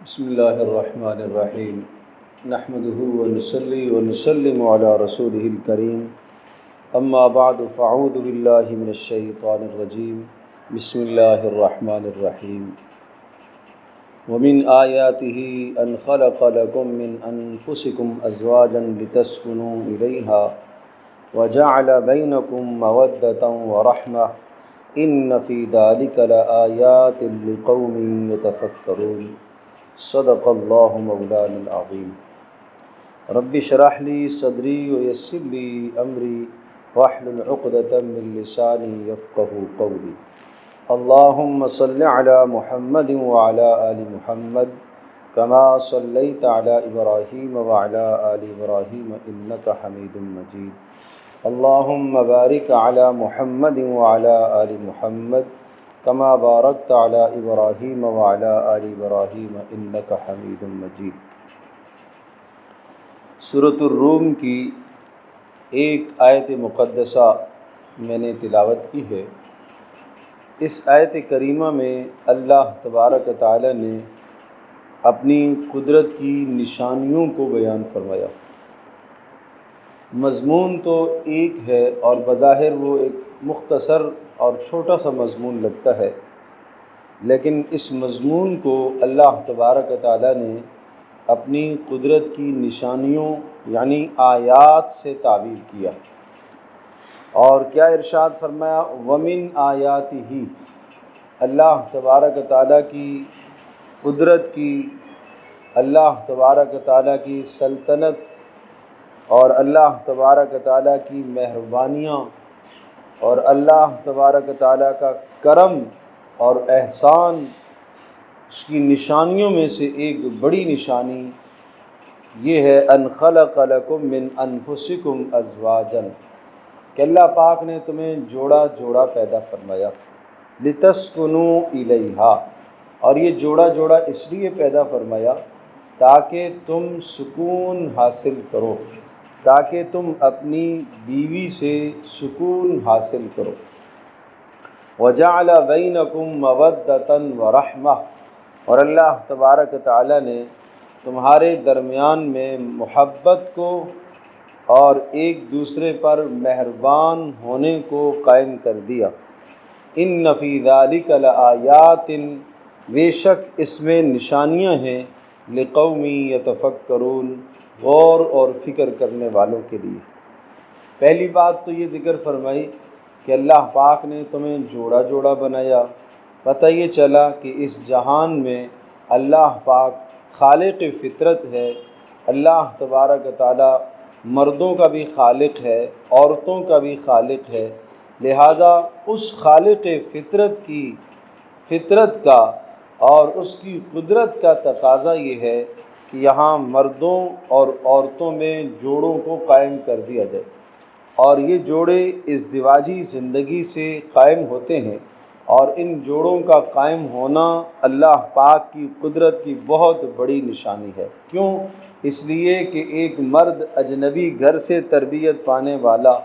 بسم اللہ الرحمن الرحیم نحمده ونصلي ونسلم على رسوله الكریم اما بعد فاعوذ باللہ من الشیطان الرجیم بسم اللہ الرحمن الرحیم ومن آیاته ان خلق لكم من انفسكم ازواجا لتسكنوا الیہا وجعل بینکم مودة ورحمة ان فی ذلک لآیات لقوم یتفکرون صدق اللہ مولانا العظیم رب اشرح لی صدری ویسر لی امری واحلل عقدۃ من لسانی یفقہوا قولی اللہم صل علی محمد وعلی آل محمد کما صلیت علی ابراہیم وعلی آل ابراہیم انک حمید مجید اللہم بارک علی محمد وعلی آل محمد کما بارکت علی ابراہیم وعلی آل ابراہیم انک حمید مجید۔ سورۃ الروم کی ایک آیت مقدسہ میں نے تلاوت کی ہے۔ اس آیت کریمہ میں اللہ تبارک تعالی نے اپنی قدرت کی نشانیوں کو بیان فرمایا۔ مضمون تو ایک ہے اور بظاہر وہ ایک مختصر اور چھوٹا سا مضمون لگتا ہے، لیکن اس مضمون کو اللہ تبارک تعالی نے اپنی قدرت کی نشانیوں یعنی آیات سے تعبیر کیا۔ اور کیا ارشاد فرمایا؟ وَمِنْ آیَاتِهِ، اللہ تبارک تعالی کی قدرت کی، اللہ تبارک تعالی کی سلطنت اور اللہ تبارک تعالی کی مہربانیاں اور اللہ تبارک تعالی کا کرم اور احسان، اس کی نشانیوں میں سے ایک بڑی نشانی یہ ہے ان خلق لکم من انفسکم ازواجا، کہ اللہ پاک نے تمہیں جوڑا جوڑا پیدا فرمایا، لتسکنوا الیہا، اور یہ جوڑا جوڑا اس لیے پیدا فرمایا تاکہ تم سکون حاصل کرو، تاکہ تم اپنی بیوی سے سکون حاصل کرو۔ وَجَعَلَ بَيْنَكُمْ مَوَدَّةً وَرَحْمَةً، اور اللہ تبارک تعالی نے تمہارے درمیان میں محبت کو اور ایک دوسرے پر مہربان ہونے کو قائم کر دیا۔ إِنَّ فِي ذَلِكَ لَآيَاتٍ، بے شک اس میں نشانیاں ہیں، لِقَوْمٍ يَتَفَكَّرُونَ، غور اور فکر کرنے والوں کے لیے۔ پہلی بات تو یہ ذکر فرمائی کہ اللہ پاک نے تمہیں جوڑا جوڑا بنایا۔ پتہ یہ چلا کہ اس جہان میں اللہ پاک خالق فطرت ہے، اللہ تبارک تعالی مردوں کا بھی خالق ہے، عورتوں کا بھی خالق ہے، لہٰذا اس خالق فطرت کا اور اس کی قدرت کا تقاضا یہ ہے کہ یہاں مردوں اور عورتوں میں جوڑوں کو قائم کر دیا جائے، اور یہ جوڑے ازدواجی زندگی سے قائم ہوتے ہیں، اور ان جوڑوں کا قائم ہونا اللہ پاک کی قدرت کی بہت بڑی نشانی ہے۔ کیوں؟ اس لیے کہ ایک مرد اجنبی گھر سے تربیت پانے والا،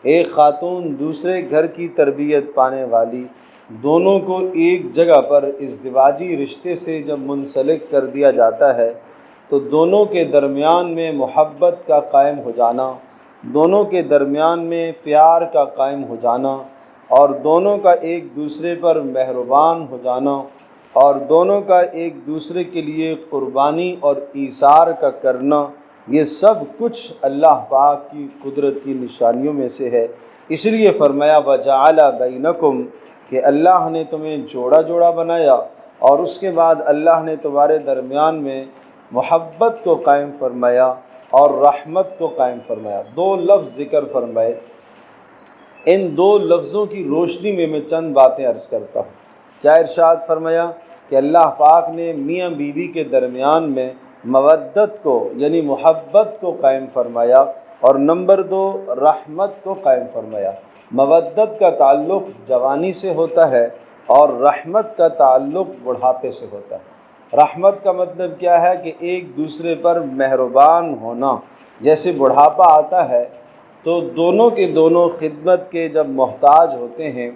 ایک خاتون دوسرے گھر کی تربیت پانے والی، دونوں کو ایک جگہ پر ازدواجی رشتے سے جب منسلک کر دیا جاتا ہے تو دونوں کے درمیان میں محبت کا قائم ہو جانا، دونوں کے درمیان میں پیار کا قائم ہو جانا، اور دونوں کا ایک دوسرے پر مہربان ہو جانا، اور دونوں کا ایک دوسرے کے لیے قربانی اور ایثار کا کرنا، یہ سب کچھ اللہ پاک کی قدرت کی نشانیوں میں سے ہے۔ اس لیے فرمایا وَجَعَلَ بَيْنَكُمْ، کہ اللہ نے تمہیں جوڑا جوڑا بنایا، اور اس کے بعد اللہ نے تمہارے درمیان میں محبت کو قائم فرمایا اور رحمت کو قائم فرمایا۔ دو لفظ ذکر فرمائے، ان دو لفظوں کی روشنی میں چند باتیں عرض کرتا ہوں۔ کیا ارشاد فرمایا؟ کہ اللہ پاک نے میاں بیوی کے درمیان میں مودت کو یعنی محبت کو قائم فرمایا، اور نمبر دو رحمت کو قائم فرمایا۔ مودت کا تعلق جوانی سے ہوتا ہے اور رحمت کا تعلق بڑھاپے سے ہوتا ہے۔ رحمت کا مطلب کیا ہے؟ کہ ایک دوسرے پر مہربان ہونا۔ جیسے بڑھاپا آتا ہے تو دونوں کے دونوں خدمت کے جب محتاج ہوتے ہیں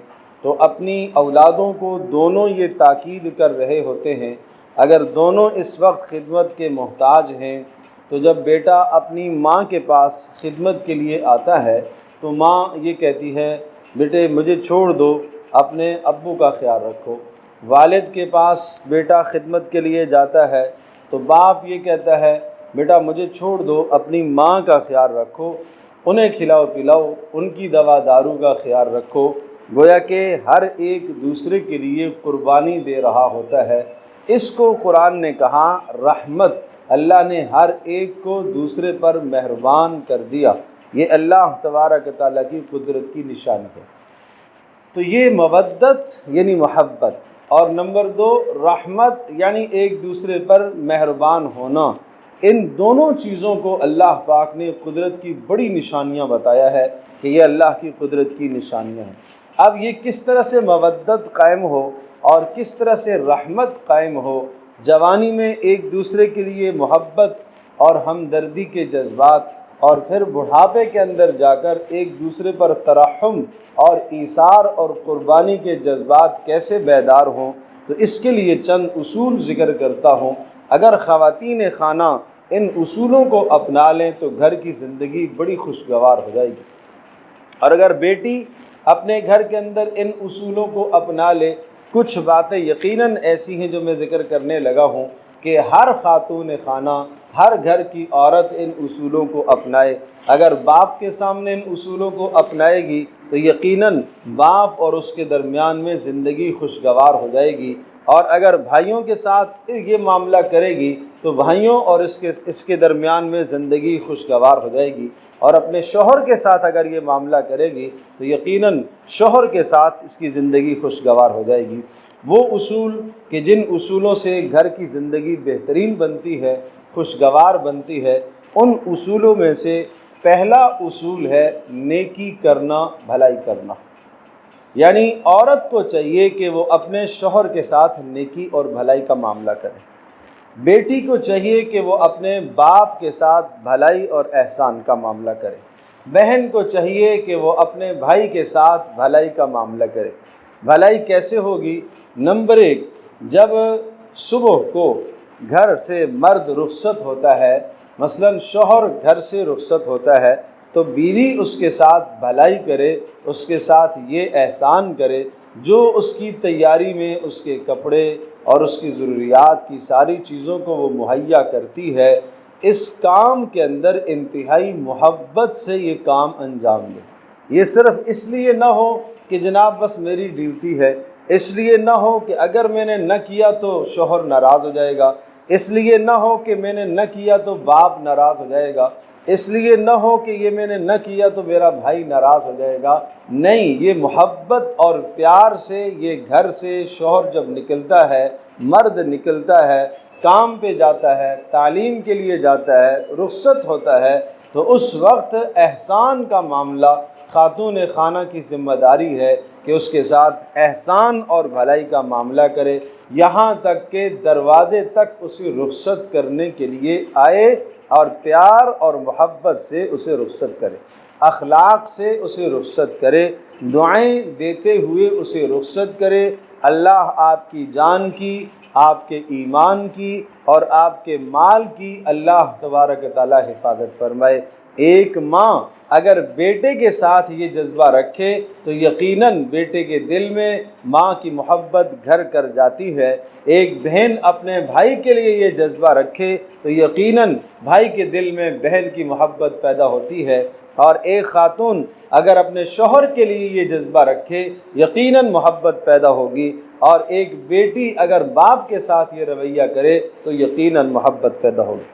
تو اپنی اولادوں کو دونوں یہ تاکید کر رہے ہوتے ہیں اگر دونوں اس وقت خدمت کے محتاج ہیں تو جب بیٹا اپنی ماں کے پاس خدمت کے لیے آتا ہے تو ماں یہ کہتی ہے بیٹے مجھے چھوڑ دو، اپنے ابو کا خیال رکھو۔ والد کے پاس بیٹا خدمت کے لیے جاتا ہے تو باپ یہ کہتا ہے بیٹا مجھے چھوڑ دو، اپنی ماں کا خیال رکھو، انہیں کھلاؤ پلاؤ، ان کی دوا دارو کا خیال رکھو۔ گویا کہ ہر ایک دوسرے کے لیے قربانی دے رہا ہوتا ہے۔ اس کو قرآن نے کہا رحمت، اللہ نے ہر ایک کو دوسرے پر مہربان کر دیا۔ یہ اللہ تبارک تعالیٰ کی قدرت کی نشانی ہے۔ تو یہ مودت یعنی محبت، اور نمبر 2 رحمت یعنی ایک دوسرے پر مہربان ہونا۔ ان دونوں چیزوں کو اللہ پاک نے قدرت کی بڑی نشانیاں بتایا ہے کہ یہ اللہ کی قدرت کی نشانیاں ہیں۔ اب یہ کس طرح سے مودت قائم ہو اور کس طرح سے رحمت قائم ہو، جوانی میں ایک دوسرے کے لیے محبت اور ہمدردی کے جذبات، اور پھر بڑھاپے کے اندر جا کر ایک دوسرے پر ترحم اور ایثار اور قربانی کے جذبات کیسے بیدار ہوں، تو اس کے لیے چند اصول ذکر کرتا ہوں۔ اگر خواتین خانہ ان اصولوں کو اپنا لیں تو گھر کی زندگی بڑی خوشگوار ہو جائے گی، اور اگر بیٹی اپنے گھر کے اندر ان اصولوں کو اپنا لے، کچھ باتیں یقیناً ایسی ہیں جو میں ذکر کرنے لگا ہوں کہ ہر خاتون خانہ، ہر گھر کی عورت ان اصولوں کو اپنائے۔ اگر باپ کے سامنے ان اصولوں کو اپنائے گی تو یقیناً باپ اور اس کے درمیان میں زندگی خوشگوار ہو جائے گی، اور اگر بھائیوں کے ساتھ یہ معاملہ کرے گی تو بھائیوں اور اس کے درمیان میں زندگی خوشگوار ہو جائے گی، اور اپنے شوہر کے ساتھ اگر یہ معاملہ کرے گی تو یقیناً شوہر کے ساتھ اس کی زندگی خوشگوار ہو جائے گی۔ وہ اصول کہ جن اصولوں سے گھر کی زندگی بہترین بنتی ہے، خوشگوار بنتی ہے، ان اصولوں میں سے پہلا اصول ہے نیکی کرنا، بھلائی کرنا۔ یعنی عورت کو چاہیے کہ وہ اپنے شوہر کے ساتھ نیکی اور بھلائی کا معاملہ کرے، بیٹی کو چاہیے کہ وہ اپنے باپ کے ساتھ بھلائی اور احسان کا معاملہ کرے، بہن کو چاہیے کہ وہ اپنے بھائی کے ساتھ بھلائی کا معاملہ کرے۔ بھلائی کیسے ہوگی؟ نمبر 1، جب صبح کو گھر سے مرد رخصت ہوتا ہے، مثلا شوہر گھر سے رخصت ہوتا ہے، تو بیوی اس کے ساتھ بھلائی کرے، اس کے ساتھ یہ احسان کرے جو اس کی تیاری میں اس کے کپڑے اور اس کی ضروریات کی ساری چیزوں کو وہ مہیا کرتی ہے۔ اس کام کے اندر انتہائی محبت سے یہ کام انجام دے۔ یہ صرف اس لیے نہ ہو کہ جناب بس میری ڈیوٹی ہے، اس لیے نہ ہو کہ اگر میں نے نہ کیا تو شوہر ناراض ہو جائے گا، اس لیے نہ ہو کہ میں نے نہ کیا تو باپ ناراض ہو جائے گا، اس لیے نہ ہو کہ یہ میں نے نہ کیا تو میرا بھائی ناراض ہو جائے گا۔ نہیں، یہ محبت اور پیار سے یہ گھر سے شوہر جب نکلتا ہے، مرد نکلتا ہے، کام پہ جاتا ہے، تعلیم کے لیے جاتا ہے، رخصت ہوتا ہے، تو اس وقت احسان کا معاملہ خاتون خانہ کی ذمہ داری ہے کہ اس کے ساتھ احسان اور بھلائی کا معاملہ کرے، یہاں تک کہ دروازے تک اسے رخصت کرنے کے لیے آئے اور پیار اور محبت سے اسے رخصت کرے، اخلاق سے اسے رخصت کرے، دعائیں دیتے ہوئے اسے رخصت کرے۔ اللہ آپ کی جان کی، آپ کے ایمان کی اور آپ کے مال کی اللہ تبارک تعالیٰ حفاظت فرمائے۔ ایک ماں اگر بیٹے کے ساتھ یہ جذبہ رکھے تو یقیناً بیٹے کے دل میں ماں کی محبت گھر کر جاتی ہے۔ ایک بہن اپنے بھائی کے لیے یہ جذبہ رکھے تو یقیناً بھائی کے دل میں بہن کی محبت پیدا ہوتی ہے، اور ایک خاتون اگر اپنے شوہر کے لیے یہ جذبہ رکھے یقیناً محبت پیدا ہوگی، اور ایک بیٹی اگر باپ کے ساتھ یہ رویہ کرے تو یقیناً محبت پیدا ہوگی۔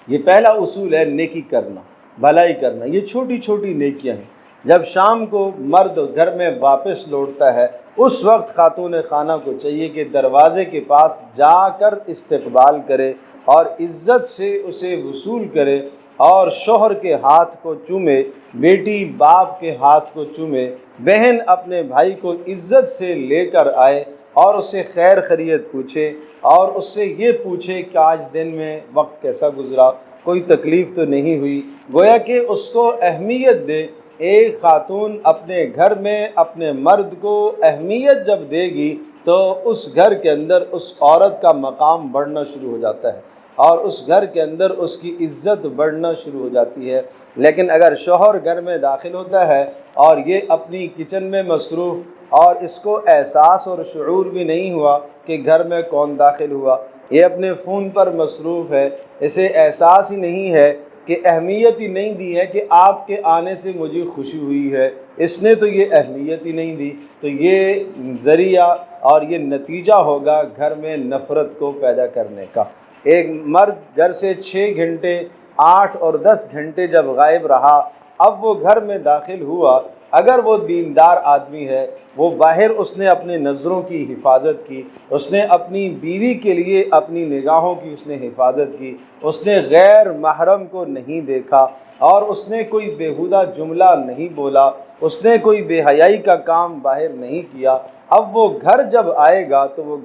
یہ پہلا اصول ہے نیکی کرنا، بھلائی کرنا۔ یہ چھوٹی چھوٹی نیکیاں ہیں۔ جب شام کو مرد گھر میں واپس لوٹتا ہے اس وقت خاتون خانہ کو چاہیے کہ دروازے کے پاس جا کر استقبال کرے اور عزت سے اسے وصول کرے، اور شوہر کے ہاتھ کو چومے، بیٹی باپ کے ہاتھ کو چومے، بہن اپنے بھائی کو عزت سے لے کر آئے اور اسے خیر خیریت پوچھے، اور اس سے یہ پوچھے کہ آج دن میں وقت کیسا گزرا، کوئی تکلیف تو نہیں ہوئی، گویا کہ اس کو اہمیت دے۔ ایک خاتون اپنے گھر میں اپنے مرد کو اہمیت جب دے گی تو اس گھر کے اندر اس عورت کا مقام بڑھنا شروع ہو جاتا ہے اور اس گھر کے اندر اس کی عزت بڑھنا شروع ہو جاتی ہے۔ لیکن اگر شوہر گھر میں داخل ہوتا ہے اور یہ اپنی کچن میں مصروف اور اس کو احساس اور شعور بھی نہیں ہوا کہ گھر میں کون داخل ہوا، یہ اپنے فون پر مصروف ہے، اسے احساس ہی نہیں ہے کہ اہمیت ہی نہیں دی ہے کہ آپ کے آنے سے مجھے خوشی ہوئی ہے، اس نے تو یہ اہمیت ہی نہیں دی، تو یہ ذریعہ اور یہ نتیجہ ہوگا گھر میں نفرت کو پیدا کرنے کا۔ ایک مرد گھر سے 6 گھنٹے 8 اور 10 گھنٹے جب غائب رہا، اب وہ گھر میں داخل ہوا، اگر وہ دیندار آدمی ہے، وہ باہر اس نے اپنے نظروں کی حفاظت کی، اس نے اپنی بیوی کے لیے اپنی نگاہوں کی اس نے حفاظت کی، اس نے غیر محرم کو نہیں دیکھا اور اس نے کوئی بیہودہ جملہ نہیں بولا، اس نے کوئی بے حیائی کا کام باہر نہیں کیا، اب وہ گھر جب آئے گا تو وہ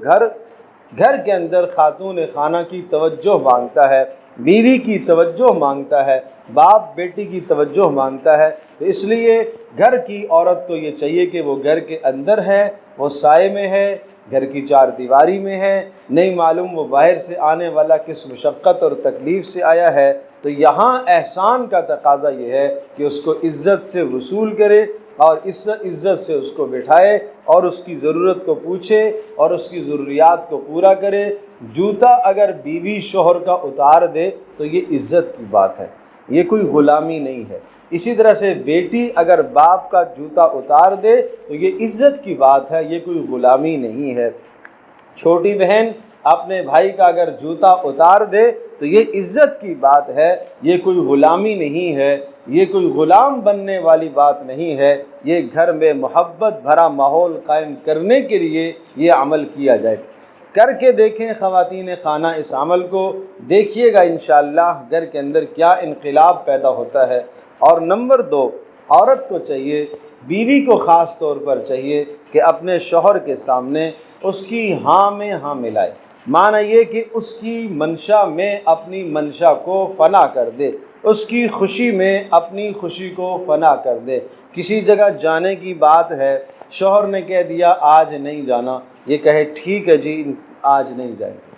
گھر کے اندر خاتون خانہ کی توجہ مانگتا ہے، بیوی کی توجہ مانگتا ہے، باپ بیٹی کی توجہ مانگتا ہے۔ تو اس لیے گھر کی عورت کو یہ چاہیے کہ وہ گھر کے اندر ہے، وہ سائے میں ہے، گھر کی 4 دیواری میں ہے، نہیں معلوم وہ باہر سے آنے والا کس مشقت اور تکلیف سے آیا ہے، تو یہاں احسان کا تقاضا یہ ہے کہ اس کو عزت سے وصول کرے اور اس عزت سے اس کو بٹھائے اور اس کی ضرورت کو پوچھے اور اس کی ضروریات کو پورا کرے۔ جوتا اگر بیوی شوہر کا اتار دے تو یہ عزت کی بات ہے، یہ کوئی غلامی نہیں ہے۔ اسی طرح سے بیٹی اگر باپ کا جوتا اتار دے تو یہ عزت کی بات ہے، یہ کوئی غلامی نہیں ہے۔ چھوٹی بہن اپنے بھائی کا اگر جوتا اتار دے تو یہ عزت کی بات ہے، یہ کوئی غلامی نہیں ہے، یہ کوئی غلام بننے والی بات نہیں ہے، یہ گھر میں محبت بھرا ماحول قائم کرنے کے لیے یہ عمل کیا جائے۔ کر کے دیکھیں خواتین خانہ اس عمل کو، دیکھیے گا انشاءاللہ گھر کے اندر کیا انقلاب پیدا ہوتا ہے۔ اور نمبر 2، عورت کو چاہیے، بیوی کو خاص طور پر چاہیے کہ اپنے شوہر کے سامنے اس کی ہاں میں ہاں ملائے، معنی یہ کہ اس کی منشا میں اپنی منشا کو فنا کر دے، اس کی خوشی میں اپنی خوشی کو فنا کر دے۔ کسی جگہ جانے کی بات ہے، شوہر نے کہہ دیا آج نہیں جانا، یہ کہے ٹھیک ہے جی آج نہیں جائیں گے۔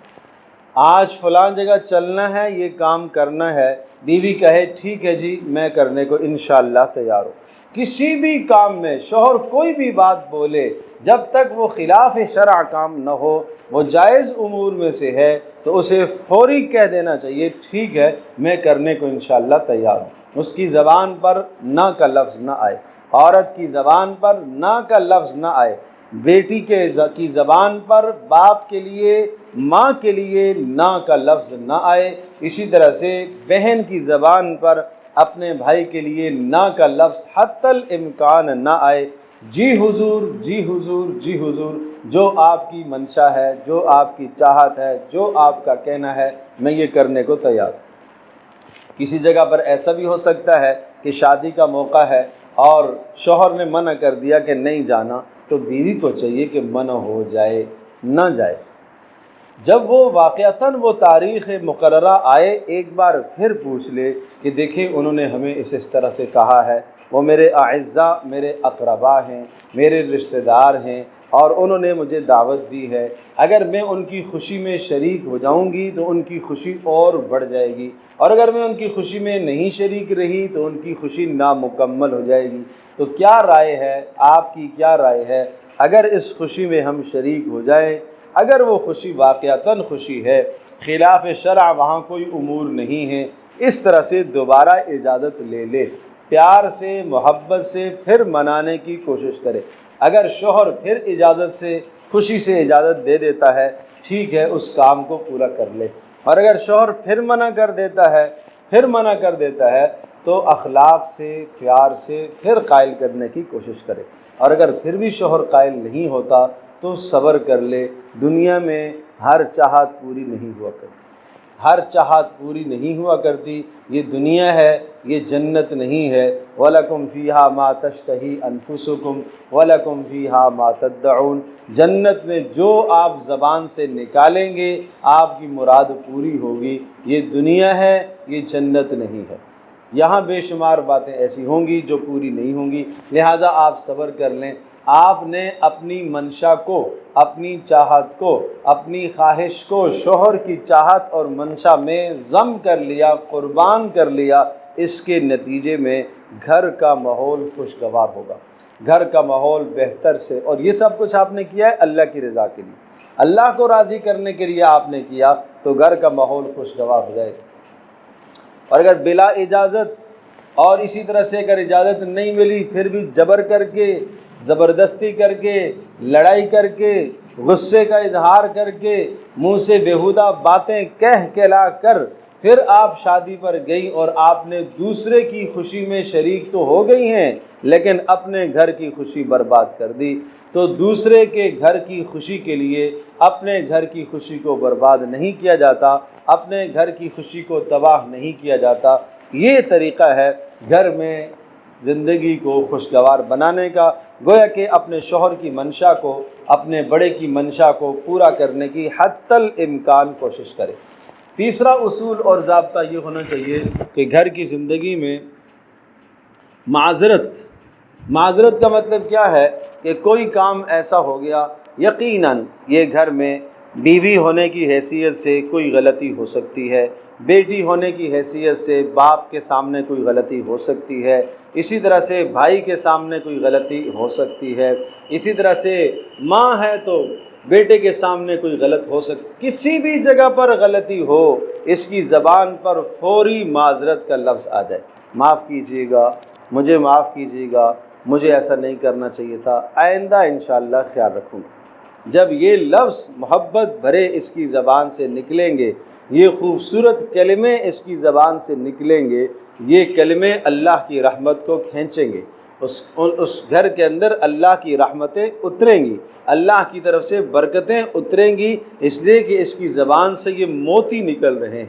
آج فلاں جگہ چلنا ہے، یہ کام کرنا ہے، بیوی کہے ٹھیک ہے جی میں کرنے کو انشاءاللہ تیار ہوں۔ کسی بھی کام میں شوہر کوئی بھی بات بولے، جب تک وہ خلاف شرع کام نہ ہو، وہ جائز امور میں سے ہے، تو اسے فوری کہہ دینا چاہیے ٹھیک ہے میں کرنے کو انشاءاللہ تیار ہوں۔ اس کی زبان پر نہ کا لفظ نہ آئے، عورت کی زبان پر نہ کا لفظ نہ آئے، بیٹی کی زبان پر باپ کے لیے ماں کے لیے نہ کا لفظ نہ آئے، اسی طرح سے بہن کی زبان پر اپنے بھائی کے لیے نہ کا لفظ حتی الامکان نہ آئے۔ جی حضور جی حضور جی حضور، جو آپ کی منشا ہے، جو آپ کی چاہت ہے، جو آپ کا کہنا ہے، میں یہ کرنے کو تیار ہوں۔ کسی جگہ پر ایسا بھی ہو سکتا ہے کہ شادی کا موقع ہے اور شوہر نے منع کر دیا کہ نہیں جانا، تو بیوی کو چاہیے کہ منع ہو جائے، نہ جائے۔ جب وہ واقعتاً وہ تاریخ مقررہ آئے، ایک بار پھر پوچھ لے کہ دیکھیں انہوں نے ہمیں اس طرح سے کہا ہے، وہ میرے اعزاء میرے اقربا ہیں، میرے رشتہ دار ہیں اور انہوں نے مجھے دعوت دی ہے، اگر میں ان کی خوشی میں شریک ہو جاؤں گی تو ان کی خوشی اور بڑھ جائے گی، اور اگر میں ان کی خوشی میں نہیں شریک رہی تو ان کی خوشی نامکمل ہو جائے گی۔ تو کیا رائے ہے آپ کی، کیا رائے ہے اگر اس خوشی میں ہم شریک ہو جائیں؟ اگر وہ خوشی واقعتاً خوشی ہے، خلاف شرع وہاں کوئی امور نہیں ہے، اس طرح سے دوبارہ اجازت لے لے، پیار سے محبت سے پھر منانے کی کوشش کرے۔ اگر شوہر پھر اجازت سے خوشی سے اجازت دے دیتا ہے، ٹھیک ہے اس کام کو پورا کر لے، اور اگر شوہر پھر منع کر دیتا ہے تو اخلاق سے پیار سے پھر قائل کرنے کی کوشش کرے، اور اگر پھر بھی شوہر قائل نہیں ہوتا تو صبر کر لے۔ دنیا میں ہر چاہت پوری نہیں ہوا کرتی، ہر چاہت پوری نہیں ہوا کرتی، یہ دنیا ہے، یہ جنت نہیں ہے۔ وَلَكُمْ فِيهَا مَا تَشْتَهِي أَنفُسُكُمْ وَلَكُمْ فِيهَا مَا تَدَّعُونَ۔ جنت میں جو آپ زبان سے نکالیں گے آپ کی مراد پوری ہوگی، یہ دنیا ہے، یہ جنت نہیں ہے۔ یہاں بے شمار باتیں ایسی ہوں گی جو پوری نہیں ہوں گی، لہٰذا آپ صبر کر لیں۔ آپ نے اپنی منشا کو، اپنی چاہت کو، اپنی خواہش کو شوہر کی چاہت اور منشا میں ضم کر لیا، قربان کر لیا، اس کے نتیجے میں گھر کا ماحول خوشگوار ہوگا، گھر کا ماحول بہتر سے، اور یہ سب کچھ آپ نے کیا ہے اللہ کی رضا کے لیے، اللہ کو راضی کرنے کے لیے آپ نے کیا، تو گھر کا ماحول خوشگوار ہو جائے گا۔ اور اگر بلا اجازت اور اسی طرح سے اگر اجازت نہیں ملی پھر بھی جبر کر کے، زبردستی کر کے، لڑائی کر کے، غصے کا اظہار کر کے، منہ سے بیہودہ باتیں کہہ کہلا کر پھر آپ شادی پر گئی اور آپ نے دوسرے کی خوشی میں شریک تو ہو گئی ہیں لیکن اپنے گھر کی خوشی برباد کر دی، تو دوسرے کے گھر کی خوشی کے لیے اپنے گھر کی خوشی کو برباد نہیں کیا جاتا، اپنے گھر کی خوشی کو تباہ نہیں کیا جاتا۔ یہ طریقہ ہے گھر میں زندگی کو خوشگوار بنانے کا، گویا کہ اپنے شوہر کی منشا کو، اپنے بڑے کی منشا کو پورا کرنے کی حتی الامکان کوشش کرے۔ تیسرا اصول اور ضابطہ یہ ہونا چاہیے کہ گھر کی زندگی میں معذرت کا مطلب کیا ہے کہ کوئی کام ایسا ہو گیا، یقیناً یہ گھر میں بیوی ہونے کی حیثیت سے کوئی غلطی ہو سکتی ہے، بیٹی ہونے کی حیثیت سے باپ کے سامنے کوئی غلطی ہو سکتی ہے، اسی طرح سے بھائی کے سامنے کوئی غلطی ہو سکتی ہے، اسی طرح سے ماں ہے تو بیٹے کے سامنے کوئی غلط ہو سکتی، کسی بھی جگہ پر غلطی ہو اس کی زبان پر فوری معذرت کا لفظ آ جائے، معاف کیجیے گا، مجھے معاف کیجیے گا، مجھے ایسا نہیں کرنا چاہیے تھا، آئندہ انشاءاللہ خیال رکھوں گا۔ جب یہ لفظ محبت بھرے اس کی زبان سے نکلیں گے، یہ خوبصورت کلمے اس کی زبان سے نکلیں گے، یہ کلمے اللہ کی رحمت کو کھینچیں گے، اس گھر کے اندر اللہ کی رحمتیں اتریں گی، اللہ کی طرف سے برکتیں اتریں گی، اس لیے کہ اس کی زبان سے یہ موتی نکل رہے ہیں،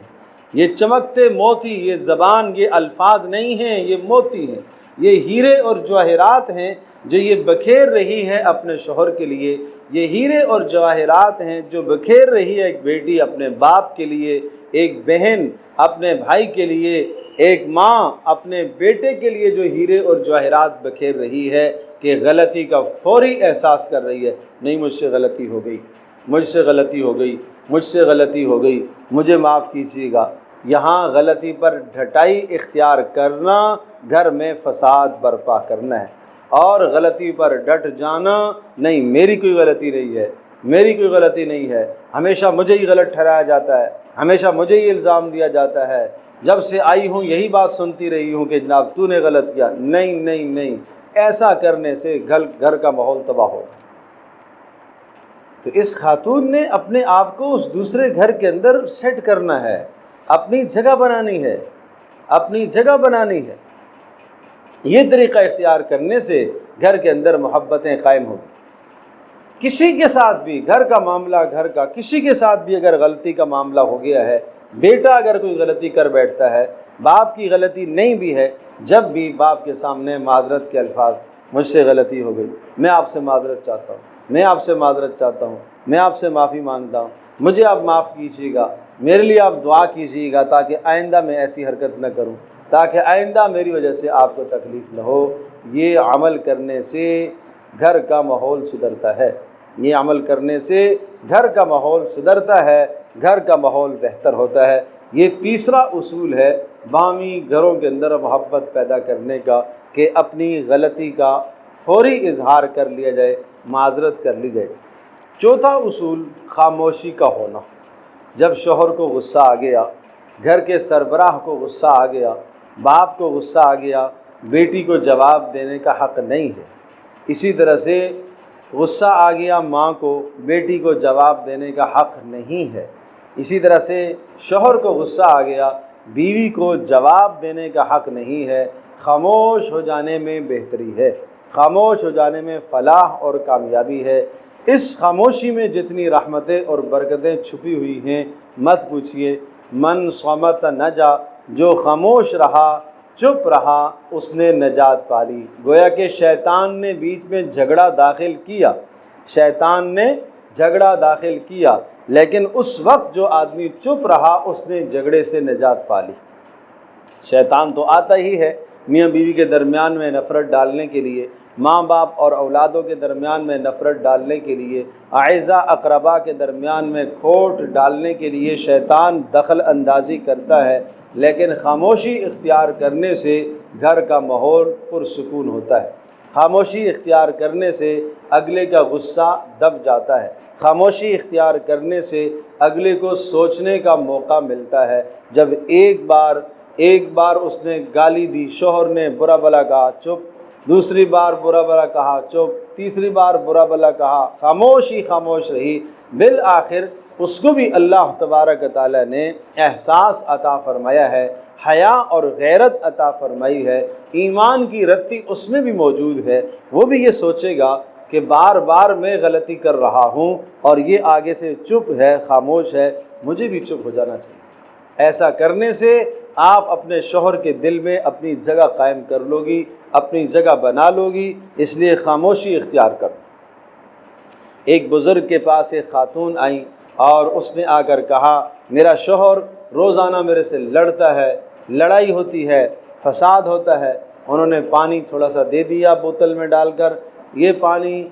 یہ چمکتے موتی، یہ زبان، یہ الفاظ نہیں ہیں، یہ موتی ہیں، یہ ہیرے اور جواہرات ہیں جو یہ بکھیر رہی ہے اپنے شوہر کے لیے، یہ ہیرے اور جواہرات ہیں جو بکھیر رہی ہے ایک بیٹی اپنے باپ کے لیے، ایک بہن اپنے بھائی کے لیے، ایک ماں اپنے بیٹے کے لیے، جو ہیرے اور جواہرات بکھیر رہی ہے کہ غلطی کا فوری احساس کر رہی ہے، نہیں مجھ سے غلطی ہو گئی، مجھ سے غلطی ہو گئی، مجھ سے غلطی ہو گئی، مجھے معاف کیجیے گا۔ یہاں غلطی پر ڈھٹائی اختیار کرنا گھر میں فساد برپا کرنا ہے، اور غلطی پر ڈٹ جانا، نہیں میری کوئی غلطی نہیں ہے، میری کوئی غلطی نہیں ہے، ہمیشہ مجھے ہی غلط ٹھہرایا جاتا ہے، ہمیشہ مجھے ہی الزام دیا جاتا ہے، جب سے آئی ہوں یہی بات سنتی رہی ہوں کہ جناب تو نے غلط کیا، نہیں نہیں نہیں، ایسا کرنے سے گھر کا ماحول تباہ ہوگا۔ تو اس خاتون نے اپنے آپ کو اس دوسرے گھر کے اندر سیٹ کرنا ہے، اپنی جگہ بنانی ہے، اپنی جگہ بنانی ہے۔ یہ طریقہ اختیار کرنے سے گھر کے اندر محبتیں قائم ہوگی۔ کسی کے ساتھ بھی گھر کا معاملہ، گھر کا کسی کے ساتھ بھی اگر غلطی کا معاملہ ہو گیا ہے، بیٹا اگر کوئی غلطی کر بیٹھتا ہے، باپ کی غلطی نہیں بھی ہے، جب بھی باپ کے سامنے معذرت کے الفاظ، مجھ سے غلطی ہو گئی، میں آپ سے معذرت چاہتا ہوں، میں آپ سے معذرت چاہتا ہوں، میں آپ سے معافی مانگتا ہوں، مجھے آپ معاف کیجیے گا، میرے لیے آپ دعا کیجیے گا تاکہ آئندہ میں ایسی حرکت نہ کروں، تاکہ آئندہ میری وجہ سے آپ کو تکلیف نہ ہو۔ یہ عمل کرنے سے گھر کا ماحول سدھرتا ہے، یہ عمل کرنے سے گھر کا ماحول سدھرتا ہے، گھر کا ماحول بہتر ہوتا ہے۔ یہ تیسرا اصول ہے باہمی گھروں کے اندر محبت پیدا کرنے کا، کہ اپنی غلطی کا فوری اظہار کر لیا جائے، معذرت کر لی جائے۔ چوتھا اصول خاموشی کا ہونا۔ جب شوہر کو غصہ آ گیا، گھر کے سربراہ کو غصہ آ گیا، باپ کو غصہ آ گیا، بیٹی کو جواب دینے کا حق نہیں ہے۔ اسی طرح سے غصہ آ گیا ماں کو، بیٹی کو جواب دینے کا حق نہیں ہے۔ اسی طرح سے شوہر کو غصہ آ گیا، بیوی کو جواب دینے کا حق نہیں ہے۔ خاموش ہو جانے میں بہتری ہے، خاموش ہو جانے میں فلاح اور کامیابی ہے۔ اس خاموشی میں جتنی رحمتیں اور برکتیں چھپی ہوئی ہیں مت پوچھیے۔ من صمت نجا، جو خاموش رہا، چپ رہا، اس نے نجات پالی۔ گویا کہ شیطان نے بیچ میں جھگڑا داخل کیا، شیطان نے جھگڑا داخل کیا، لیکن اس وقت جو آدمی چپ رہا اس نے جھگڑے سے نجات پالی۔ شیطان تو آتا ہی ہے میاں بیوی کے درمیان میں نفرت ڈالنے کے لیے، ماں باپ اور اولادوں کے درمیان میں نفرت ڈالنے کے لیے، اعزا اقربا کے درمیان میں کھوٹ ڈالنے کے لیے شیطان دخل اندازی کرتا ہے، لیکن خاموشی اختیار کرنے سے گھر کا ماحول پرسکون ہوتا ہے۔ خاموشی اختیار کرنے سے اگلے کا غصہ دب جاتا ہے، خاموشی اختیار کرنے سے اگلے کو سوچنے کا موقع ملتا ہے۔ جب ایک بار اس نے گالی دی، شوہر نے برا بھلا کہا، چپ، دوسری بار برا بھلا کہا، چپ، تیسری بار برا بھلا کہا، خاموش رہی، بالآخر اس کو بھی اللہ تبارک و تعالیٰ نے احساس عطا فرمایا ہے، حیا اور غیرت عطا فرمائی ہے، ایمان کی رتی اس میں بھی موجود ہے۔ وہ بھی یہ سوچے گا کہ بار بار میں غلطی کر رہا ہوں اور یہ آگے سے چپ ہے، خاموش ہے، مجھے بھی چپ ہو جانا چاہیے۔ ایسا کرنے سے آپ اپنے شوہر کے دل میں اپنی جگہ قائم کر لو گی، اپنی جگہ بنا لو گی، اس لیے خاموشی اختیار کرو۔ ایک بزرگ کے پاس ایک خاتون آئیں اور اس نے آ کر کہا، میرا شوہر روزانہ میرے سے لڑتا ہے، لڑائی ہوتی ہے، فساد ہوتا ہے۔ انہوں نے پانی تھوڑا سا دے دیا بوتل میں ڈال کر، یہ پانی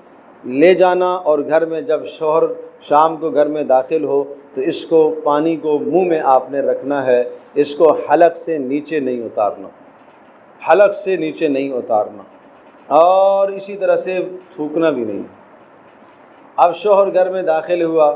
لے جانا، اور گھر میں جب شوہر شام کو گھر میں داخل ہو تو اس کو پانی کو منہ میں آپ نے رکھنا ہے، اس کو حلق سے نیچے نہیں اتارنا، حلق سے نیچے نہیں اتارنا، اور اسی طرح سے تھوکنا بھی نہیں۔ اب شوہر گھر میں داخل ہوا،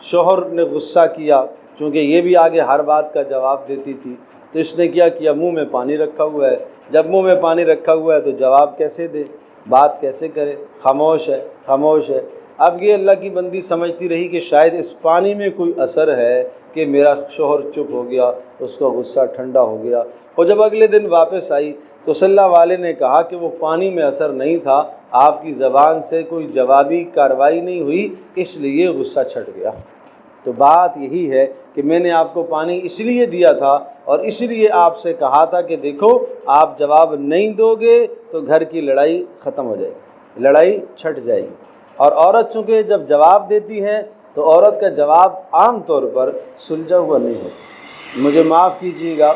شوہر نے غصہ کیا، چونکہ یہ بھی آگے ہر بات کا جواب دیتی تھی، تو اس نے کیا کیا، منہ میں پانی رکھا ہوا ہے۔ جب منہ میں پانی رکھا ہوا ہے تو جواب کیسے دے، بات کیسے کرے، خاموش ہے، خاموش ہے۔ اب یہ اللہ کی بندی سمجھتی رہی کہ شاید اس پانی میں کوئی اثر ہے کہ میرا شوہر چپ ہو گیا، اس کا غصہ ٹھنڈا ہو گیا۔ اور جب اگلے دن واپس آئی تو صلی اللہ والے نے کہا کہ وہ پانی میں اثر نہیں تھا، آپ کی زبان سے کوئی جوابی کارروائی نہیں ہوئی، اس لیے غصہ چھٹ گیا۔ تو بات یہی ہے کہ میں نے آپ کو پانی اس لیے دیا تھا اور اس لیے آپ سے کہا تھا کہ دیکھو آپ جواب نہیں دو گے تو گھر کی لڑائی ختم ہو جائے گی، لڑائی چھٹ جائے گی۔ اور عورت چونکہ جب جواب دیتی ہے تو عورت کا جواب عام طور پر سلجھا ہوا نہیں ہوتا۔ مجھے معاف کیجیے گا،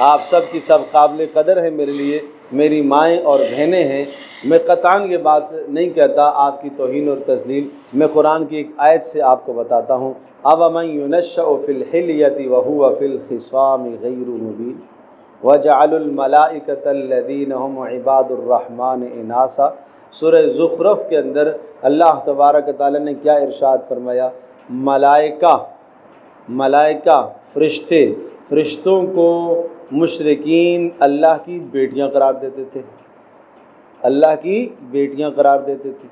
آپ سب کی سب قابل قدر ہیں میرے لیے، میری مائیں اور بہنیں ہیں، میں قطعاً یہ بات نہیں کہتا آپ کی توہین اور تذلیل۔ میں قرآن کی ایک آیت سے آپ کو بتاتا ہوں، أَوَمَن يُنَشَّأُ فِي الْحِلْيَةِ وَهُوَ فِي الْخِصَامِ غَيْرُ مُبِينٍ وَجَعَلُوا الْمَلَائِكَةَ الَّذِينَ هُمْ عِبَادُ الرَّحْمَنِ إِنَاثًا۔ سورہ زخرف کے اندر اللہ تبارک تعالیٰ نے کیا ارشاد فرمایا، ملائکہ فرشتوں کو مشرکین اللہ کی بیٹیاں قرار دیتے تھے، اللہ کی بیٹیاں قرار دیتے تھے،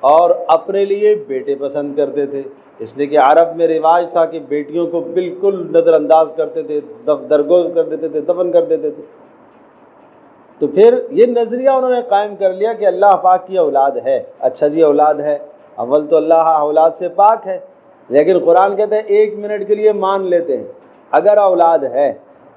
اور اپنے لیے بیٹے پسند کرتے تھے، اس لیے کہ عرب میں رواج تھا کہ بیٹیوں کو بالکل نظر انداز کرتے تھے، درگور کر دیتے تھے، دفن کر دیتے تھے۔ تو پھر یہ نظریہ انہوں نے قائم کر لیا کہ اللہ پاک کی اولاد ہے۔ اچھا جی، اولاد ہے، اول تو اللہ اولاد سے پاک ہے، لیکن قرآن کہتے ہیں ایک منٹ کے لیے مان لیتے ہیں اگر اولاد ہے۔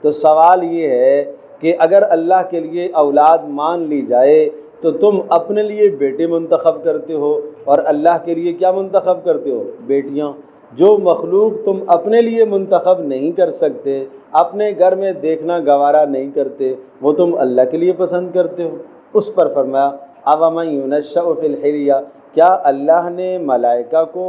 تو سوال یہ ہے کہ اگر اللہ کے لیے اولاد مان لی جائے تو تم اپنے لیے بیٹے منتخب کرتے ہو اور اللہ کے لیے کیا منتخب کرتے ہو، بیٹیاں۔ جو مخلوق تم اپنے لیے منتخب نہیں کر سکتے، اپنے گھر میں دیکھنا گوارا نہیں کرتے، وہ تم اللہ کے لیے پسند کرتے ہو۔ اس پر فرمایا أَوَمَن يُنَشَّأُ فِي الْحِلْيَةِ، کیا اللہ نے ملائکہ کو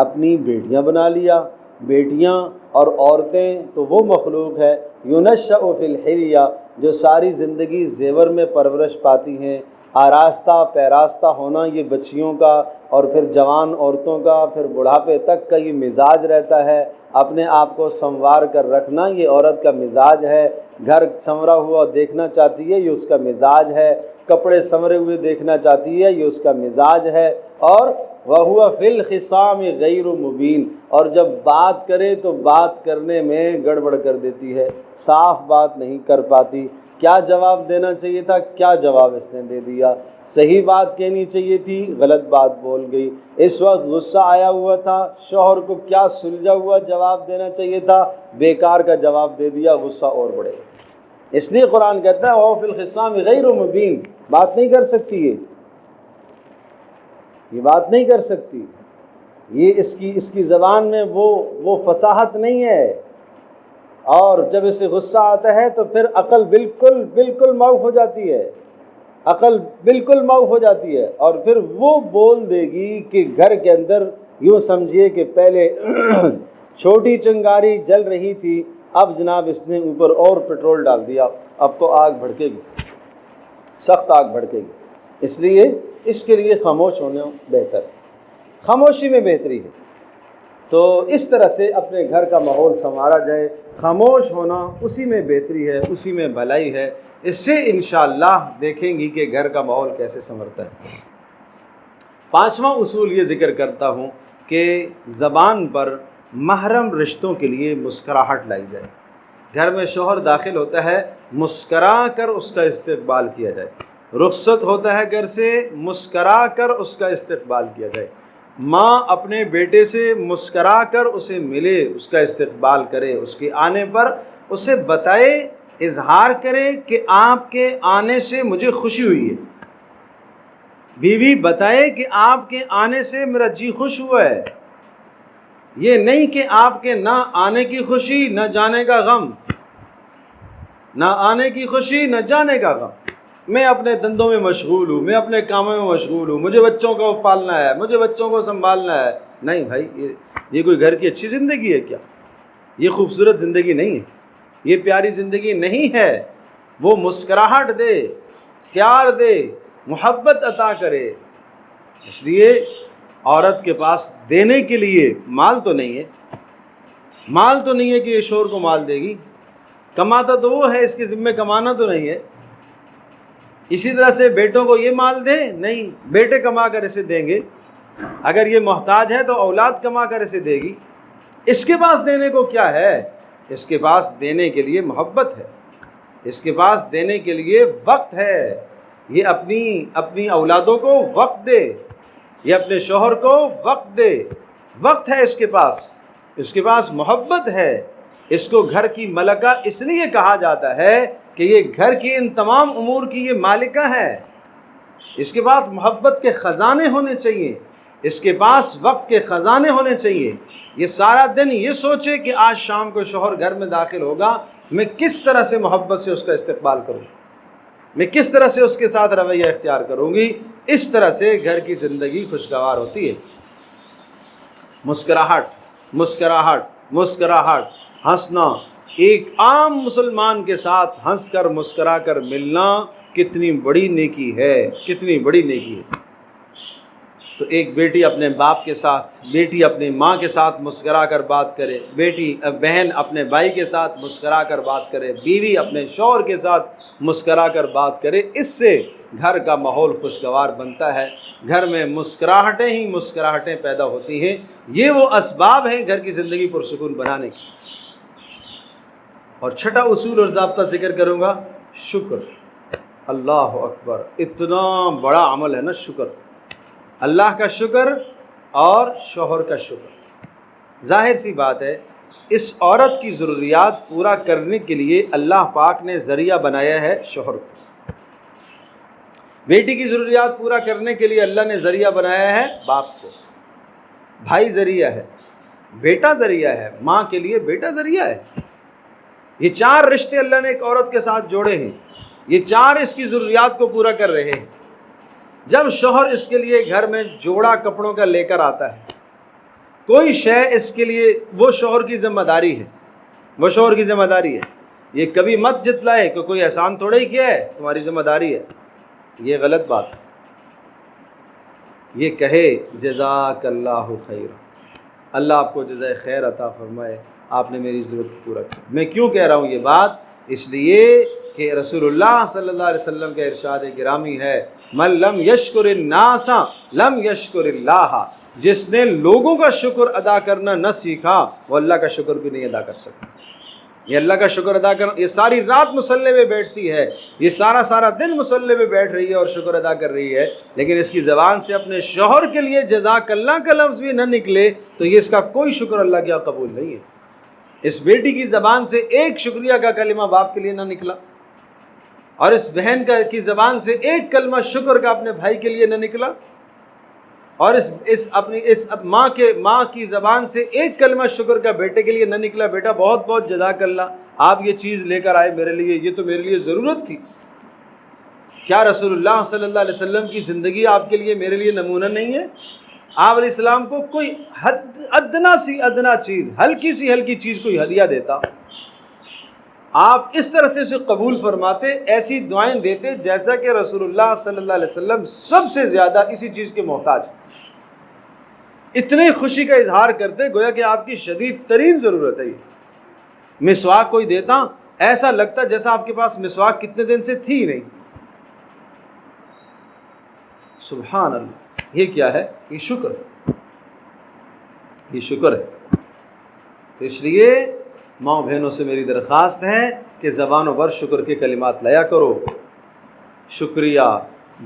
اپنی بیٹیاں بنا لیا؟ بیٹیاں اور عورتیں تو وہ مخلوق ہے يُنَشَّأُ فِي الْحِلْيَةِ جو ساری زندگی زیور میں پرورش پاتی ہیں، آراستہ پیراستہ ہونا یہ بچیوں کا، اور پھر جوان عورتوں کا، پھر بڑھاپے تک کا یہ مزاج رہتا ہے، اپنے آپ کو سنوار کر رکھنا یہ عورت کا مزاج ہے، گھر سنورا ہوا دیکھنا چاہتی ہے یہ اس کا مزاج ہے، کپڑے سنورے ہوئے دیکھنا چاہتی ہے یہ اس کا مزاج ہے، اور وَهُوَ فِي الْخِصَامِ غَيْرُ مُبِينٍ، اور جب بات کرے تو بات کرنے میں گڑبڑ کر دیتی ہے، صاف بات نہیں کر پاتی۔ کیا جواب دینا چاہیے تھا، کیا جواب اس نے دے دیا، صحیح بات کہنی چاہیے تھی، غلط بات بول گئی۔ اس وقت غصہ آیا ہوا تھا، شوہر کو کیا سلجھا ہوا جواب دینا چاہیے تھا، بیکار کا جواب دے دیا، غصہ اور بڑھے۔ اس لیے قرآن کہتا ہے وَهُوَ فِي الْخِصَامِ غَيْرُ مُبِينٍ، بات نہیں کر سکتی، یہ بات نہیں کر سکتی، یہ اس کی زبان میں وہ فصاحت نہیں ہے۔ اور جب اسے غصہ آتا ہے تو پھر عقل بالکل بالکل معاف ہو جاتی ہے، عقل بالکل معاف ہو جاتی ہے، اور پھر وہ بول دے گی کہ گھر کے اندر یوں سمجھیے کہ پہلے چھوٹی چنگاری جل رہی تھی، اب جناب اس نے اوپر اور پیٹرول ڈال دیا، اب تو آگ بھڑکے گی، سخت آگ بھڑکے گی۔ اس لیے اس کے لیے خاموش ہونا بہتر ہے، خاموشی میں بہتری ہے۔ تو اس طرح سے اپنے گھر کا ماحول سنوارا جائے، خاموش ہونا اسی میں بہتری ہے، اسی میں بھلائی ہے۔ اس سے انشاءاللہ دیکھیں گی کہ گھر کا ماحول کیسے سنورتا ہے۔ پانچواں اصول یہ ذکر کرتا ہوں کہ زبان پر محرم رشتوں کے لیے مسکراہٹ لائی جائے۔ گھر میں شوہر داخل ہوتا ہے، مسکرا کر اس کا استقبال کیا جائے، رخصت ہوتا ہے گھر سے، مسکرا کر اس کا استقبال کیا جائے۔ ماں اپنے بیٹے سے مسکرا کر اسے ملے، اس کا استقبال کرے، اس کے آنے پر اسے بتائے، اظہار کرے کہ آپ کے آنے سے مجھے خوشی ہوئی ہے۔ بیوی بتائے کہ آپ کے آنے سے میرا جی خوش ہوا ہے، یہ نہیں کہ آپ کے نہ آنے کی خوشی نہ جانے کا غم، نہ آنے کی خوشی نہ جانے کا غم، میں اپنے دندوں میں مشغول ہوں، میں اپنے کاموں میں مشغول ہوں، مجھے بچوں کو پالنا ہے، مجھے بچوں کو سنبھالنا ہے۔ نہیں بھائی، یہ کوئی گھر کی اچھی زندگی ہے کیا؟ یہ خوبصورت زندگی نہیں ہے، یہ پیاری زندگی نہیں ہے۔ وہ مسکراہٹ دے، پیار دے، محبت عطا کرے۔ اس لیے عورت کے پاس دینے کے لیے مال تو نہیں ہے، مال تو نہیں ہے کہ یہ شوہر کو مال دے گی، کماتا تو وہ ہے، اس کے ذمہ کمانا تو نہیں ہے۔ اسی طرح سے بیٹوں کو یہ مال دے، نہیں، بیٹے کما کر اسے دیں گے۔ اگر یہ محتاج ہے تو اولاد کما کر اسے دے گی۔ اس کے پاس دینے کو کیا ہے؟ اس کے پاس دینے کے لیے محبت ہے، اس کے پاس دینے کے لیے وقت ہے۔ یہ اپنی اولادوں کو وقت دے، یہ اپنے شوہر کو وقت دے، وقت ہے اس کے پاس محبت ہے۔ اس کو گھر کی ملکہ اس لیے کہا جاتا ہے کہ یہ گھر کی ان تمام امور کی یہ مالکہ ہے۔ اس کے پاس محبت کے خزانے ہونے چاہیے، اس کے پاس وقت کے خزانے ہونے چاہیے۔ یہ سارا دن یہ سوچے کہ آج شام کو شوہر گھر میں داخل ہوگا، میں کس طرح سے محبت سے اس کا استقبال کروں، میں کس طرح سے اس کے ساتھ رویہ اختیار کروں گی۔ اس طرح سے گھر کی زندگی خوشگوار ہوتی ہے۔ مسکراہٹ، مسکراہٹ، مسکراہٹ، ہنسنا، ایک عام مسلمان کے ساتھ ہنس کر مسکرا کر ملنا کتنی بڑی نیکی ہے، کتنی بڑی نیکی ہے۔ تو ایک بیٹی اپنے باپ کے ساتھ، بیٹی اپنی ماں کے ساتھ مسکرا کر بات کرے، بہن اپنے بھائی کے ساتھ مسکرا کر بات کرے، بیوی اپنے شوہر کے ساتھ مسکرا کر بات کرے، اس سے گھر کا ماحول خوشگوار بنتا ہے۔ گھر میں مسکراہٹیں ہی مسکراہٹیں پیدا ہوتی ہیں۔ یہ وہ اسباب ہیں گھر کی زندگی پرسکون بنانے کی۔ اور چھٹا اصول اور ضابطہ ذکر کروں گا، شکر۔ اللہ اکبر، اتنا بڑا عمل ہے نا شکر، اللہ کا شکر اور شوہر کا شکر۔ ظاہر سی بات ہے، اس عورت کی ضروریات پورا کرنے کے لیے اللہ پاک نے ذریعہ بنایا ہے شوہر کو، بیٹی کی ضروریات پورا کرنے کے لیے اللہ نے ذریعہ بنایا ہے باپ کو، بھائی ذریعہ ہے، بیٹا ذریعہ ہے، ماں کے لیے بیٹا ذریعہ ہے۔ یہ چار رشتے اللہ نے ایک عورت کے ساتھ جوڑے ہیں، یہ چار اس کی ضروریات کو پورا کر رہے ہیں۔ جب شوہر اس کے لیے گھر میں جوڑا کپڑوں کا لے کر آتا ہے، کوئی شے اس کے لیے، وہ شوہر کی ذمہ داری ہے، وہ شوہر کی ذمہ داری ہے۔ یہ کبھی مت جتلائے کہ کوئی احسان تھوڑا ہی کیا ہے، تمہاری ذمہ داری ہے، یہ غلط بات ہے۔ یہ کہے جزاک اللہ خیر، اللہ آپ کو جزائے خیر عطا فرمائے، آپ نے میری ضرورت کو پورا کیا۔ میں کیوں کہہ رہا ہوں یہ بات؟ اس لیے کہ رسول اللہ صلی اللہ علیہ وسلم کا ارشاد گرامی ہے، من لم یشکر الناس لم یشکر اللہ، جس نے لوگوں کا شکر ادا کرنا نہ سیکھا وہ اللہ کا شکر بھی نہیں ادا کر سکتا۔ یہ اللہ کا شکر ادا کرنا، یہ ساری رات مصلی پہ بیٹھتی ہے، یہ سارا دن مصلی پہ بیٹھ رہی ہے اور شکر ادا کر رہی ہے، لیکن اس کی زبان سے اپنے شوہر کے لیے جزاک اللہ کا لفظ بھی نہ نکلے تو یہ اس کا کوئی شکر اللہ کیا قبول نہیں ہے۔ اس بیٹی کی زبان سے ایک شکریہ کا کلمہ باپ کے لیے نہ نکلا، اور اس بہن کی زبان سے ایک کلمہ شکر کا اپنے بھائی کے لیے نہ نکلا، اور اس ماں کی زبان سے ایک کلمہ شکر کا بیٹے کے لیے نہ نکلا، بیٹا بہت بہت جزاک اللہ، آپ یہ چیز لے کر آئے میرے لیے، یہ تو میرے لیے ضرورت تھی. کیا رسول اللہ صلی اللہ علیہ وسلم کی زندگی آپ کے لیے میرے لیے نمونہ نہیں ہے؟ آپ علیہ السلام کو کوئی ادنا چیز، ہلکی چیز کوئی ہدیہ دیتا، آپ اس طرح سے اسے قبول فرماتے، ایسی دعائیں دیتے جیسا کہ رسول اللہ صلی اللہ علیہ وسلم سب سے زیادہ اسی چیز کے محتاج، اتنی خوشی کا اظہار کرتے گویا کہ آپ کی شدید ترین ضرورت ہے. مسواک کوئی دیتا، ایسا لگتا جیسا آپ کے پاس مسواک کتنے دن سے تھی نہیں. سبحان اللہ، یہ کیا ہے؟ یہ شکر ہے، یہ شکر ہے. تو اس لیے ماں بہنوں سے میری درخواست ہے کہ زبانوں پر شکر کے کلمات لیا کرو. شکریہ،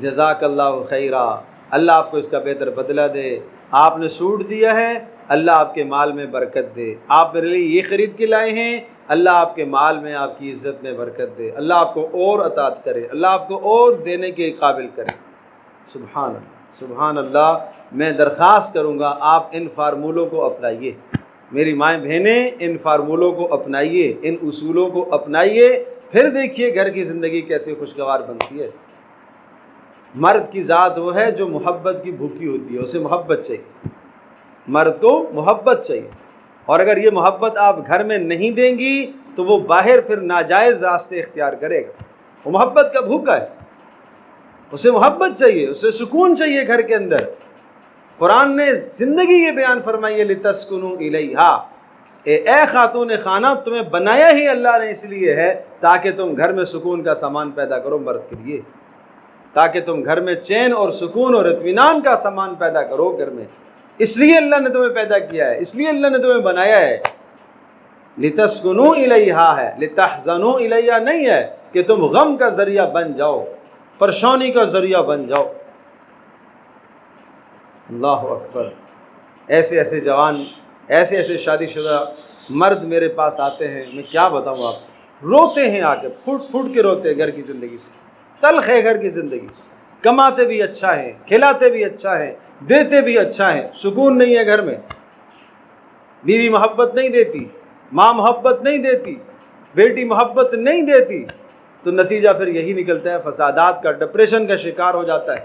جزاک اللہ خیرہ، اللہ آپ کو اس کا بہتر بدلہ دے، آپ نے سوٹ دیا ہے، اللہ آپ کے مال میں برکت دے، آپ میرے لیے یہ خرید کے لائے ہیں، اللہ آپ کے مال میں، آپ کی عزت میں برکت دے، اللہ آپ کو اور عطا کرے، اللہ آپ کو اور دینے کے قابل کرے. سبحان اللہ، سبحان اللہ. میں درخواست کروں گا آپ ان فارمولوں کو اپنائیے، میری مائیں بہنیں، ان فارمولوں کو اپنائیے، ان اصولوں کو اپنائیے، پھر دیکھیے گھر کی زندگی کیسے خوشگوار بنتی ہے. مرد کی ذات وہ ہے جو محبت کی بھوکی ہوتی ہے، اسے محبت چاہیے، مرد کو محبت چاہیے. اور اگر یہ محبت آپ گھر میں نہیں دیں گی تو وہ باہر پھر ناجائز راستے اختیار کرے گا. وہ محبت کا بھوکا ہے، اسے محبت چاہیے، اسے سکون چاہیے گھر کے اندر. قرآن نے زندگی یہ بیان فرمائی ہے لتسکنوا الیہا، اے خاتون خانہ، تمہیں بنایا ہی اللہ نے اس لیے ہے تاکہ تم گھر میں سکون کا سامان پیدا کرو مرد کے لیے، تاکہ تم گھر میں چین اور سکون اور اطمینان کا سامان پیدا کرو گھر میں. اس لیے اللہ نے تمہیں پیدا کیا ہے، اس لیے اللہ نے تمہیں بنایا ہے. لتسکنوا الیہا ہے، لتحزنوا الیہا نہیں ہے کہ تم غم کا ذریعہ بن جاؤ، پریشانی کا ذریعہ بن جاؤ. اللہ اکبر. ایسے ایسے جوان، ایسے ایسے شادی شدہ مرد میرے پاس آتے ہیں، میں کیا بتاؤں آپ کو، روتے ہیں آ کے، پھٹ پھٹ کے روتے ہیں گھر کی زندگی سے. تلخ ہے گھر کی زندگی، کماتے بھی اچھا ہے، کھلاتے بھی اچھا ہے، دیتے بھی اچھا ہے، سکون نہیں ہے گھر میں. بیوی محبت نہیں دیتی، ماں محبت نہیں دیتی، بیٹی محبت نہیں دیتی، تو نتیجہ پھر یہی نکلتا ہے فسادات کا. ڈپریشن کا شکار ہو جاتا ہے،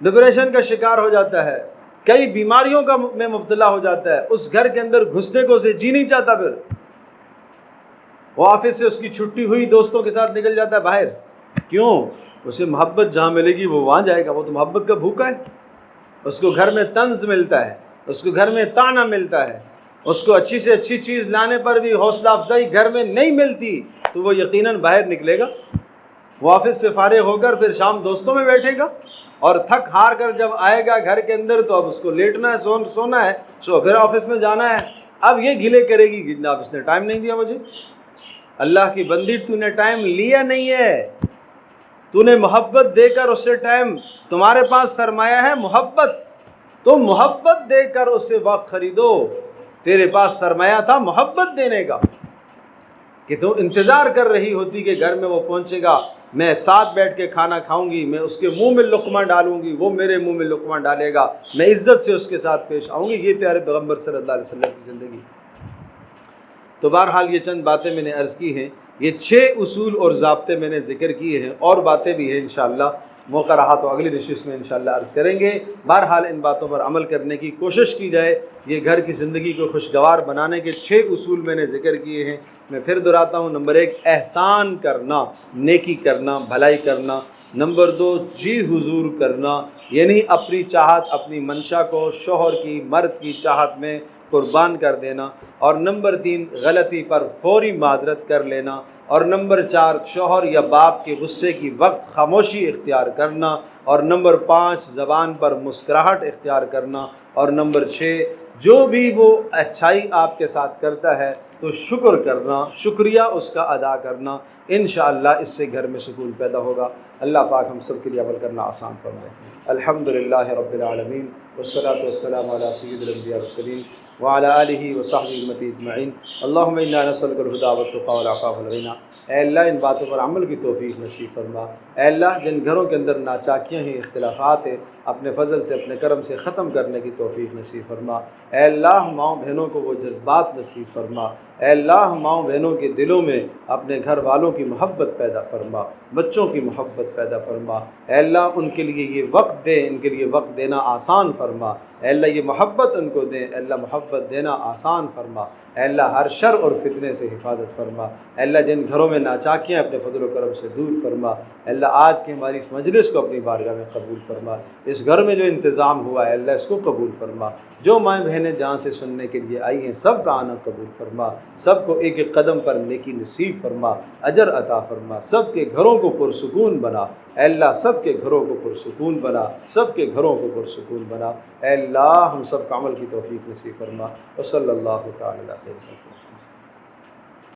ڈپریشن کا شکار ہو جاتا ہے، کئی بیماریوں کا میں مبتلا ہو جاتا ہے. اس گھر کے اندر گھسنے کو اسے جی نہیں چاہتا. پھر وہ آفس سے اس کی چھٹی ہوئی، دوستوں کے ساتھ نکل جاتا ہے باہر. کیوں؟ اسے محبت جہاں ملے گی وہ وہاں جائے گا، وہ تو محبت کا بھوکا ہے. اس کو گھر میں طنز ملتا ہے، اس کو گھر میں طعنہ ملتا ہے، اس کو اچھی سے اچھی چیز لانے پر بھی حوصلہ افزائی گھر میں نہیں ملتی، تو وہ یقیناً باہر نکلے گا. وہ آفس سے فارغ ہو کر پھر شام دوستوں میں بیٹھے گا، اور تھک ہار کر جب آئے گا گھر کے اندر تو اب اس کو لیٹنا ہے، سونا ہے، پھر آفس میں جانا ہے. اب یہ گلے کرے گی کہ جناب اس نے ٹائم نہیں دیا مجھے. اللہ کی بندی، تو نے ٹائم لیا نہیں ہے، تو نے محبت دے کر اس سے ٹائم، تمہارے پاس سرمایہ ہے محبت، تو محبت دے کر اس سے وقت خریدو. تیرے پاس سرمایہ تھا محبت دینے کا، کہ تو انتظار کر رہی ہوتی کہ گھر میں وہ پہنچے گا، میں ساتھ بیٹھ کے کھانا کھاؤں گی، میں اس کے منہ میں لقمہ ڈالوں گی، وہ میرے منہ میں لقمہ ڈالے گا، میں عزت سے اس کے ساتھ پیش آؤں گی. یہ پیارے پیغمبر صلی اللہ علیہ وسلم کی زندگی. تو بہرحال یہ چند باتیں میں نے عرض کی ہیں، یہ 6 اصول اور ضابطے میں نے ذکر کیے ہیں، اور باتیں بھی ہیں انشاءاللہ. موقع رہا تو اگلی نشست میں انشاءاللہ عرض کریں گے. بہرحال ان باتوں پر عمل کرنے کی کوشش کی جائے. یہ گھر کی زندگی کو خوشگوار بنانے کے 6 اصول میں نے ذکر کیے ہیں. میں پھر دہراتا ہوں. نمبر 1 احسان کرنا، نیکی کرنا، بھلائی کرنا. نمبر 2 جی حضور کرنا، یعنی اپنی چاہت، اپنی منشا کو شوہر کی، مرد کی چاہت میں قربان کر دینا. اور نمبر 3 غلطی پر فوری معذرت کر لینا. اور نمبر 4 شوہر یا باپ کے غصے کی وقت خاموشی اختیار کرنا. اور نمبر 5 زبان پر مسکراہٹ اختیار کرنا. اور نمبر 6 جو بھی وہ اچھائی آپ کے ساتھ کرتا ہے تو شکر کرنا، شکریہ اس کا ادا کرنا. انشاءاللہ اس سے گھر میں سکون پیدا ہوگا. اللہ پاک ہم سب کے لیے عمل کرنا آسان فرمائے. الحمدللہ رب العالمین، والصلاۃ والسلام علی سید الانبیاء والمرسلین. وعلى آلہ وصحبہ امتی اجمعین۔ اللہم انا نسألک الہدی والتقی والعفاف والغنی۔ اے اللہ ان باتوں پر عمل کی توفیق نصیب فرما۔ اے اللہ جن گھروں کے اندر ناچاکیاں ہیں، اختلافات ہیں، اپنے فضل سے اپنے کرم سے ختم کرنے کی توفیق نصیب فرما۔ اے اللہ ماؤں بہنوں کو وہ جذبات نصیب فرما۔ اے اللہ ماؤں بہنوں کے دلوں میں اپنے گھر والوں کی محبت پیدا فرما، بچوں کی محبت پیدا فرما۔ اے اللہ ان کے لیے یہ وقت دے، ان کے لیے وقت دینا آسان فرما۔ اے اللہ یہ محبت ان کو دے، اے اللہ محبت دینا آسان فرما۔ اے اللہ ہر شر اور فتنے سے حفاظت فرما۔ اے اللہ جن گھروں میں ناچاکیاں اپنے فضل و کرم سے دور فرما۔ اے اللہ آج کی ہماری اس مجلس کو اپنی بارگاہ میں قبول فرما۔ اس گھر میں جو انتظام ہوا ہے اللہ اس کو قبول فرما۔ جو مائیں بہنیں جہاں سے سننے کے لیے آئی ہیں سب کا آنا قبول فرما۔ سب کو ایک ایک قدم پر نیکی نصیب فرما، اجر عطا فرما۔ سب کے گھروں کو پرسکون بنا۔ اے اللہ سب کے گھروں کو پرسکون بنا، سب کے گھروں کو پرسکون بنا۔ اے اللہ ہم سب کا عمل کی توفیق نصیب فرما۔ وصلی اللہ تعالی علیہ وسلم۔